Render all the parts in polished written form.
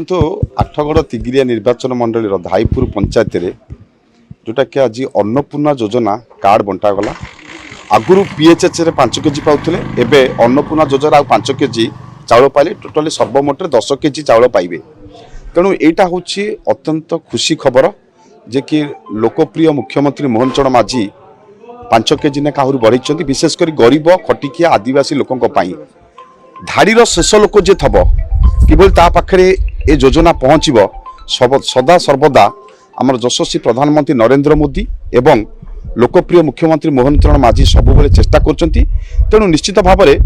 କିନ୍ତୁ ଆଠଗଡ଼ ତିଗିରିଆ ନିର୍ବାଚନ ମଣ୍ଡଳୀର ଧାଇପୁର ପଞ୍ଚାୟତରେ ଯେଉଁଟାକି ଆଜି ଅନ୍ନପୂର୍ଣ୍ଣା ଯୋଜନା କାର୍ଡ଼ ବଣ୍ଟାଗଲା। ଆଗରୁ PHHରେ 5 କେଜି ପାଉଥିଲେ, ଏବେ ଅନ୍ନପୂର୍ଣ୍ଣା ଯୋଜନା ଆଉ 5 କେଜି ଚାଉଳ ପାଇଲେ, ଟୋଟାଲି ସର୍ବମୋଟରେ 10 କେଜି ଚାଉଳ ପାଇବେ। ତେଣୁ ଏଇଟା ହେଉଛି ଅତ୍ୟନ୍ତ ଖୁସି ଖବର ଯେ कि लोकप्रिय मुख्यमंत्री मोहन चरण माझी 5 केजी ने आहुरी बढ़ाई, विशेषकर गरीब खटिकिया आदिवासी लोकों धाड़ीर शेष लोक जे थब किभली ता पाखरे ए योजना पहुँचब सदा सर्वदा आमर यशस्वी प्रधानमंत्री नरेंद्र मोदी एवं लोकप्रिय मुख्यमंत्री मोहन चरण माझी सबुबले चेष्टा करछंती। तेणु निश्चित भाव में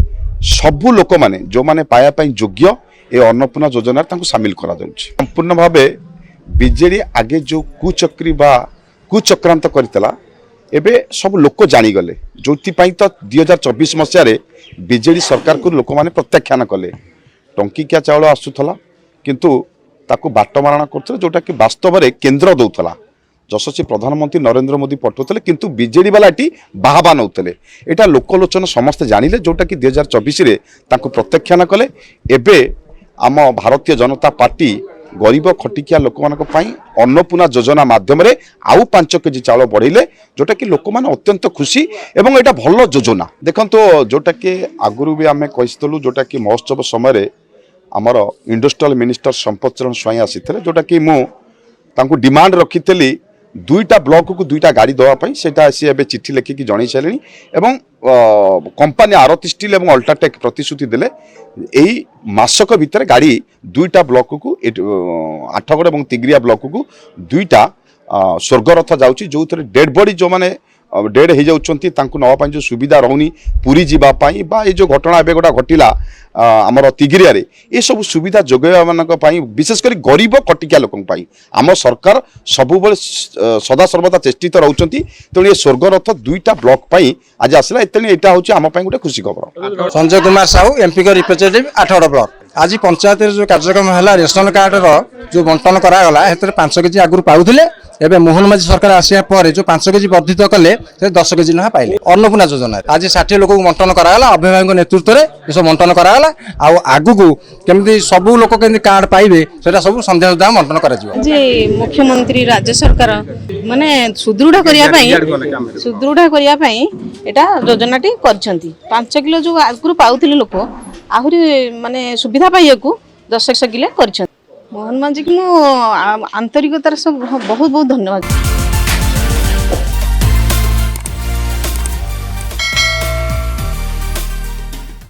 सबू लोक मैंने जो मैंने पाया योग्य ए अन्नपूर्णा योजना सामिल करा जाउछि। संपूर्ण भाव बीजेडी आगे जो कुचक्री बा कुचक्रांत करतला एबे सब लोक जानीगले, जो तो 2024 मसीह बीजेडी सरकार को लोक मैंने प्रत्याख्यान कले। टंकिकिया चाउल आसूला किंतु ताकू बाटमारणा करते जोटा कि वास्तव में केन्द्र दौला यशस्वी प्रधानमंत्री नरेंद्र मोदी पठाऊले, किंतु बीजेडी वाला ये बाहबा नौते। यहाँ लोकलोचन समस्ते जानिले जोटा कि 2024 प्रत्याख्यान कले। एबे आम भारतीय जनता पार्टी गरीब खटिकिया लोक अन्नपूर्णा योजना माध्यम आउ 5 केजी चाउल बढ़ेले, जोटा कि लोक मैंने अत्यंत खुशी एवं यहाँ भल योजना। देखो जोटा कि आगुरी भी आम कहीलु जोटा कि महोत्सव समय आमर इंडस्ट्रियल मिनिस्टर संपत चरण स्वाई आसी थे, जोटा कि मुझे डिमांड रखी 2टा ब्लॉक को 2टा गाड़ी देवाई से चिठी लिखिकी जन सारे एवं कंपनी आरती स्टील और अल्ट्राटेक प्रतिश्रुति देले यही मासक भितर गाड़ी 2टा ब्लॉक को आठगड़ और तिगरिया ब्लॉक को 2टा स्वर्गरथ जाऊँगी, जो डेड बॉडी जो मैंने डेड हो जाती नापी जो सुविधा रोनी पुरी जावाई बा ये जो घटना एवं गोटा घटला आमर तिगिरिया ये सब सुविधा जोगैवा मानी विशेषकर गरीब खटिकिया लोक आम सरकार सबुब सदा सर्वदा चेष्टित रोचती। तेणु ये स्वर्गरथ 2टा ब्लॉक आज आसला, तेणु यहाँ हूँ आम गोटे खुशी खबर। संजय कुमार साहू एमपी का रिप्रेजेंटेटिव आठगड़ ब्लॉक। आज पंचायत जो कार्यक्रम है रेशन कार्ड जो बंटन करागला 5 केजी आगुरी पाऊले, एवं मोहन माझी सरकार आसिया पर जो 5 केजी वर्धित कले 10 केजी ना पाइले। अन्नपूर्णा योजना आज 60 लोक बंटन करागला, अभिभावक नेतृत्व में ये सब बंटन करागला। आगु केमती सबू लोक केमती कार्ड पाइबे सेटा सब संध्या सुधा बंटन करा जिवो। जी मुख्यमंत्री राज्य सरकार माने सुदृढ़ करिया पई एटा योजनाटी करछंती। 5 किलो जो आगुरु पाउथिले लोक आहुरी माने सुविधा पाइयाकू 10 किलो करछंती। मोहन मांझी की आंतरिकतार सब बहुत बहुत धन्यवाद।